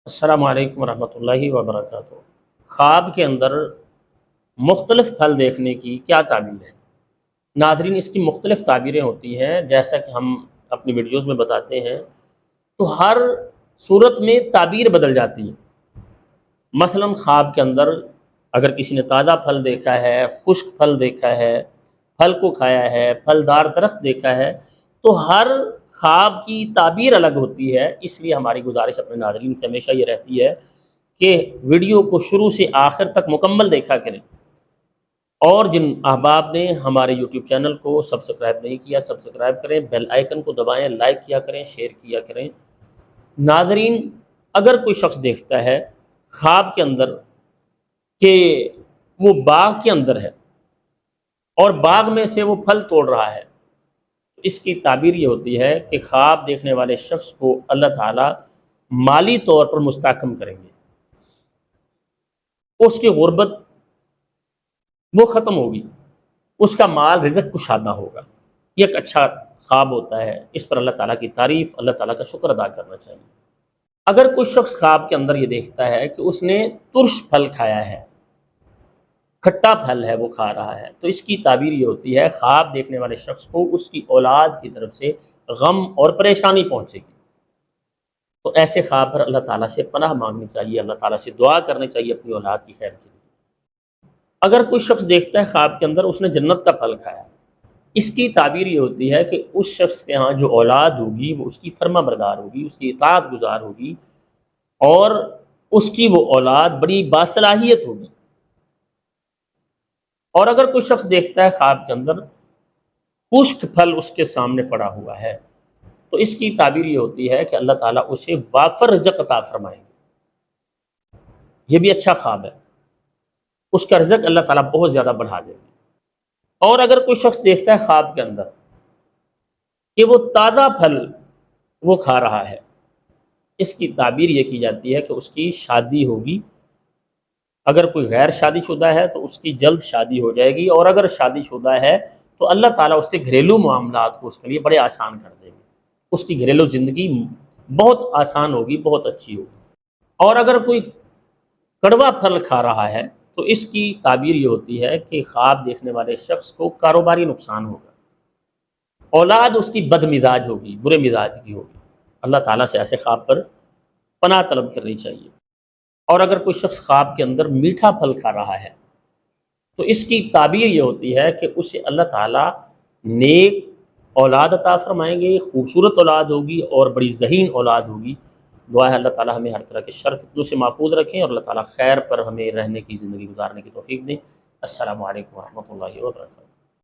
السلام علیکم ورحمۃ اللہ وبرکاتہ۔ خواب کے اندر مختلف پھل دیکھنے کی کیا تعبیر ہے؟ ناظرین، اس کی مختلف تعبیریں ہوتی ہیں، جیسا کہ ہم اپنی ویڈیوز میں بتاتے ہیں، تو ہر صورت میں تعبیر بدل جاتی ہے۔ مثلا خواب کے اندر اگر کسی نے تازہ پھل دیکھا ہے، خشک پھل دیکھا ہے، پھل کو کھایا ہے، پھلدار درخت دیکھا ہے، تو ہر خواب کی تعبیر الگ ہوتی ہے۔ اس لیے ہماری گزارش اپنے ناظرین سے ہمیشہ یہ رہتی ہے کہ ویڈیو کو شروع سے آخر تک مکمل دیکھا کریں، اور جن احباب نے ہمارے یوٹیوب چینل کو سبسکرائب نہیں کیا، سبسکرائب کریں، بیل آئیکن کو دبائیں، لائک کیا کریں، شیئر کیا کریں۔ ناظرین، اگر کوئی شخص دیکھتا ہے خواب کے اندر کہ وہ باغ کے اندر ہے اور باغ میں سے وہ پھل توڑ رہا ہے، اس کی تعبیر یہ ہوتی ہے کہ خواب دیکھنے والے شخص کو اللہ تعالیٰ مالی طور پر مستحکم کریں گے، اس کی غربت وہ ختم ہوگی، اس کا مال رزق کشادہ ہوگا۔ یہ ایک اچھا خواب ہوتا ہے، اس پر اللہ تعالیٰ کی تعریف، اللہ تعالیٰ کا شکر ادا کرنا چاہیے۔ اگر کوئی شخص خواب کے اندر یہ دیکھتا ہے کہ اس نے ترش پھل کھایا ہے، کھٹا پھل ہے وہ کھا رہا ہے، تو اس کی تعبیر یہ ہوتی ہے خواب دیکھنے والے شخص کو اس کی اولاد کی طرف سے غم اور پریشانی پہنچے گی۔ تو ایسے خواب پر اللہ تعالیٰ سے پناہ مانگنی چاہیے، اللہ تعالیٰ سے دعا کرنی چاہیے اپنی اولاد کی خیر کے لیے۔ اگر کوئی شخص دیکھتا ہے خواب کے اندر اس نے جنت کا پھل کھایا، اس کی تعبیر یہ ہوتی ہے کہ اس شخص کے ہاں جو اولاد ہوگی وہ اس کی فرما بردار ہوگی، اس کی اطاعت گزار ہوگی، اور اس کی وہ اولاد بڑی باصلاحیت ہوگی۔ اور اگر کوئی شخص دیکھتا ہے خواب کے اندر خشک پھل اس کے سامنے پڑا ہوا ہے، تو اس کی تعبیر یہ ہوتی ہے کہ اللہ تعالیٰ اسے وافر رزق عطا فرمائیں گے۔ یہ بھی اچھا خواب ہے، اس کا رزق اللہ تعالیٰ بہت زیادہ بڑھا دیں گے۔ اور اگر کوئی شخص دیکھتا ہے خواب کے اندر کہ وہ تازہ پھل وہ کھا رہا ہے، اس کی تعبیر یہ کی جاتی ہے کہ اس کی شادی ہوگی۔ اگر کوئی غیر شادی شدہ ہے تو اس کی جلد شادی ہو جائے گی، اور اگر شادی شدہ ہے تو اللہ تعالیٰ اس کے گھریلو معاملات کو اس کے لیے بڑے آسان کر دے گی، اس کی گھریلو زندگی بہت آسان ہوگی، بہت اچھی ہوگی۔ اور اگر کوئی کڑوا پھل کھا رہا ہے تو اس کی تعبیر یہ ہوتی ہے کہ خواب دیکھنے والے شخص کو کاروباری نقصان ہوگا، اولاد اس کی بد مزاج ہوگی، برے مزاج کی ہوگی۔ اللہ تعالیٰ سے ایسے خواب پر پناہ طلب کرنی چاہیے۔ اور اگر کوئی شخص خواب کے اندر میٹھا پھل کھا رہا ہے تو اس کی تعبیر یہ ہوتی ہے کہ اسے اللہ تعالیٰ نیک اولاد عطا فرمائیں گے، خوبصورت اولاد ہوگی اور بڑی ذہین اولاد ہوگی۔ دعا ہے اللہ تعالیٰ ہمیں ہر طرح کے شر فتنوں سے محفوظ رکھیں، اور اللہ تعالیٰ خیر پر ہمیں رہنے کی زندگی گزارنے کی توفیق دیں۔ السلام علیکم ورحمۃ اللہ وبرکاتہ۔